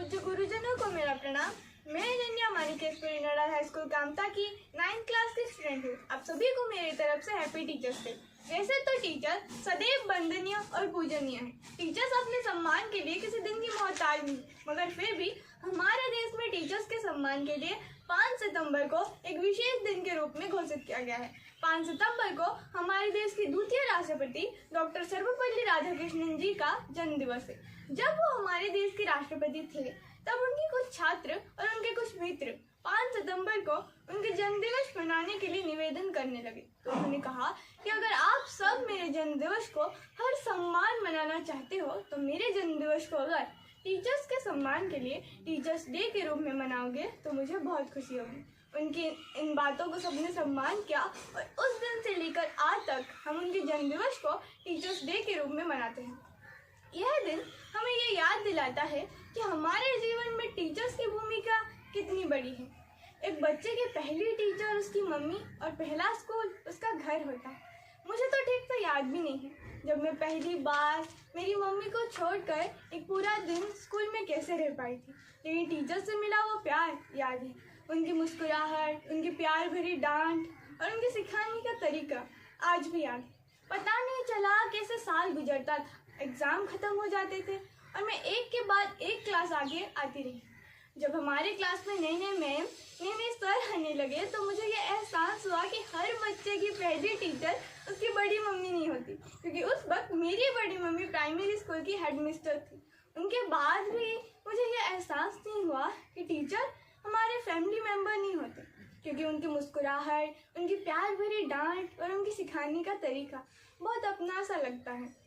पूज्य गुरुजनों को मेरा प्रणाम। मैं अनन्या मानिकेश्वरी नडाल हाई स्कूल कामता की 9th क्लास की स्टूडेंट हूँ। आप सभी को मेरी तरफ से हैप्पी टीचर्स डे। वैसे तो टीचर सदैव वंदनीय और पूजनीय है। टीचर्स अपने सम्मान के लिए किसी दिन की मोहताज नहीं, मगर फिर भी हमारे देश में टीचर्स के सम्मान के लिए 5 सितंबर को एक विशेष दिन के रूप में घोषित किया गया है। 5 सितंबर को हमारे देश के द्वितीय राष्ट्रपति डॉक्टर सर्वपल्ली राधाकृष्णन जी का जन्म दिवस है। जब वो हमारे देश के राष्ट्रपति थे तब उनके कुछ छात्र और उनके कुछ मित्र 5 सितंबर को उनके जन्मदिवस मनाने के लिए निवेदन करने लगे। तो उन्होंने कहा कि अगर आप सब मेरे जन्मदिवस को हर सम्मान मनाना चाहते हो तो मेरे जन्मदिवस को अगर टीचर्स के सम्मान के लिए टीचर्स डे के रूप में मनाओगे तो मुझे बहुत खुशी होगी। उनकी इन बातों को सबने सम्मान किया और उस दिन से लेकर आज तक हम उनके जन्मदिवस को टीचर्स डे के रूप में मनाते हैं। यह दिन हमें ये याद दिलाता है कि हमारे जीवन में टीचर्स की भूमिका कितनी बड़ी है। एक बच्चे की पहली टीचर उसकी मम्मी और पहला स्कूल उसका घर होता है। मुझे तो ठीक से याद भी नहीं है जब मैं पहली बार मेरी मम्मी को छोड़कर एक पूरा दिन स्कूल में कैसे रह पाई थी, लेकिन टीचर से मिला वो प्यार याद है। उनकी मुस्कुराहट, उनकी प्यार भरी डांट और उनके सिखाने का तरीका आज भी याद है। पता नहीं चला कैसे साल गुजरता था, एग्ज़ाम ख़त्म हो जाते थे और मैं एक के बाद एक क्लास आगे आती रही। जब हमारे क्लास में नए नए मैम, नए नए सर आने लगे तो मुझे ये एहसास हुआ कि हर बच्चे की पहली टीचर उसकी बड़ी मम्मी नहीं होती, क्योंकि उस वक्त मेरी बड़ी मम्मी प्राइमरी स्कूल की हेडमिस्टर थी। उनके बाद भी मुझे ये एहसास नहीं हुआ कि टीचर हमारे फैमिली मेम्बर नहीं होते, क्योंकि उनकी मुस्कुराहट, उनकी प्यार भरी डांट और उनकी सिखाने का तरीका बहुत अपना सा लगता है।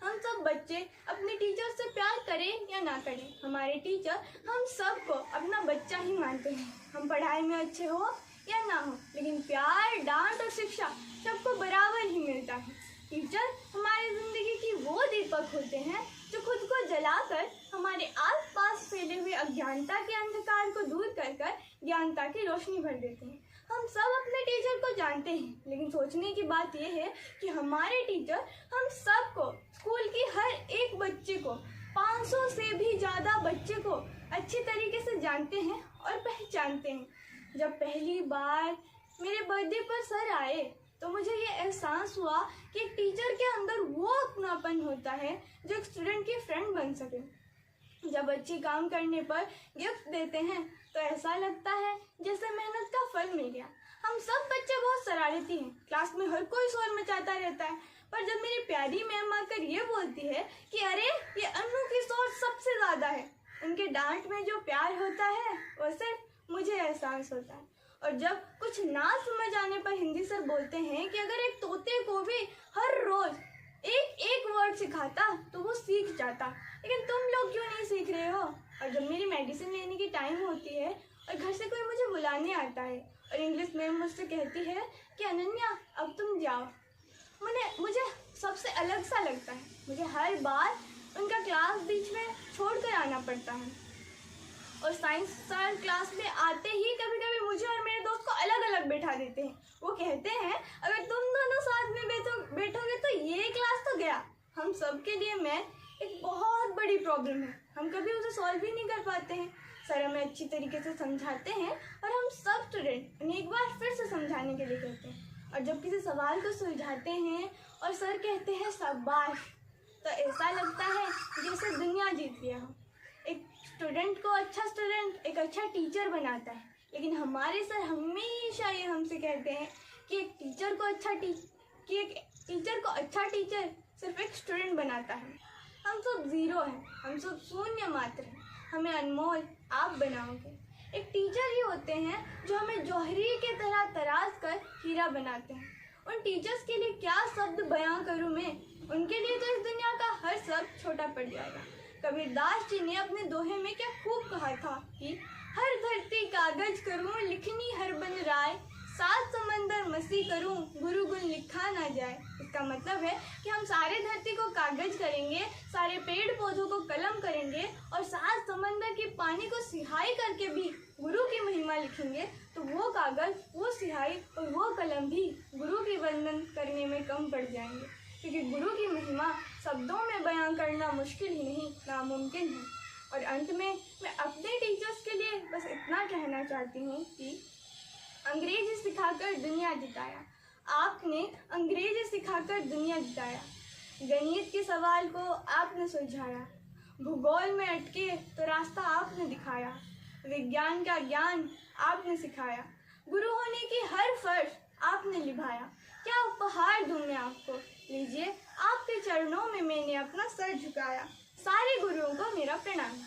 हम सब बच्चे अपने टीचर से प्यार करें या ना करें, हमारे टीचर हम सबको अपना बच्चा ही मानते हैं। हम पढ़ाई में अच्छे हो या ना हो, लेकिन प्यार, डांट और शिक्षा सबको बराबर ही मिलता है। टीचर हमारी ज़िंदगी की वो दीपक होते हैं जो खुद को जलाकर हमारे आसपास फैले हुए अज्ञानता के अंधकार को दूर कर ज्ञानता की रोशनी भर देते हैं। हम सब अपने टीचर को जानते हैं, लेकिन सोचने की बात यह है कि हमारे टीचर हम सबको, स्कूल की हर एक बच्चे को, 500 से भी ज़्यादा बच्चे को अच्छी तरीके से जानते हैं और पहचानते हैं। जब पहली बार मेरे बर्थडे पर सर आए तो मुझे ये एहसास हुआ कि एक टीचर के अंदर वो अपनापन होता है जो एक स्टूडेंट की फ्रेंड बन सके। जब अच्छी काम करने पर गिफ्ट देते हैं तो ऐसा लगता है जैसे मेहनत का फल मिल गया। हम सब बच्चे बहुत शरारती हैं, क्लास में हर कोई शोर मचाता रहता है, पर जब मेरी प्यारी मैम आकर ये बोलती है कि अरे ये अन्नू की शोर सबसे ज़्यादा है, उनके डांट में जो प्यार होता है वो सिर्फ मुझे एहसास होता है। और जब कुछ ना समझ आने पर हिंदी सर बोलते हैं कि अगर एक तोते को भी हर रोज़ एक वर्ड सिखाता तो वो सीख जाता, लेकिन तुम लोग क्यों नहीं सीख रहे हो। और जब मेरी मेडिसिन लेने की टाइम होती है और घर से कोई मुझे बुलाने आता है और इंग्लिश मैम मुझसे कहती है कि अनन्या अब तुम जाओ, मुझे सबसे अलग सा लगता है। मुझे हर बार उनका क्लास बीच में छोड़कर आना पड़ता है। और साइंस सर क्लास में आते ही कभी कभी मुझे और मेरे दोस्त को अलग अलग बैठा देते हैं। वो कहते हैं अगर तुम दोनों साथ में बैठोगे तो ये क्लास तो गया। हम सब के लिए मैथ एक बहुत बड़ी प्रॉब्लम है, हम कभी उसे सॉल्व ही नहीं कर पाते हैं। सर हमें अच्छी तरीके से समझाते हैं और हम सब स्टूडेंट उन्हें एक बार फिर से समझाने के लिए कहते हैं। और जब किसी सवाल को सुलझाते हैं और सर कहते हैं शाबाश, तो ऐसा लगता है जैसे दुनिया जीत गया हो। एक स्टूडेंट को अच्छा स्टूडेंट एक अच्छा टीचर बनाता है, लेकिन हमारे सर हमेशा ये हमसे कहते हैं कि एक टीचर को अच्छा टीचर सिर्फ एक स्टूडेंट बनाता है। हम सब ज़ीरो हैं, हम सब शून्य मात्र हैं, हमें अनमोल आप बनाओगे। एक टीचर ही होते हैं जो हमें जौहरी के तरह तराश कर हीरा बनाते हैं। उन टीचर्स के लिए क्या शब्द बयां करूं मैं, उनके लिए तो इस दुनिया का हर शब्द छोटा पड़ जाएगा। कबीरदास जी ने अपने दोहे में क्या खूब कहा था कि हर धरती कागज करूं, लिखनी हर बन राय, 7 समंदर मसी करूं, गुरु गुण लिखा ना जाए। इसका मतलब है कि हम सारे धरती को कागज करेंगे, सारे पेड़ पौधों को कलम करेंगे और 7 समंदर के पानी को सिहाई करके भी गुरु की महिमा लिखेंगे, तो वो कागज, वो सिहाई और वो कलम भी गुरु की वंदन करने में कम पड़ जाएंगे, क्योंकि गुरु की महिमा शब्दों में बयां करना मुश्किल ही नहीं, नामुमकिन है। और अंत में मैं अपने टीचर्स के लिए बस इतना कहना चाहती हूँ कि अंग्रेजी सिखाकर दुनिया जिताया, आपने अंग्रेजी सिखाकर दुनिया जिताया। गणित के सवाल को आपने सुलझाया, भूगोल में अटके तो रास्ता आपने दिखाया। विज्ञान का ज्ञान आपने सिखाया, गुरु होने की हर फर्ज आपने निभाया। क्या उपहार दूँ मैं आपको, लीजिए आपके चरणों में मैंने अपना सर झुकाया। सारे गुरुओं को मेरा प्रणाम।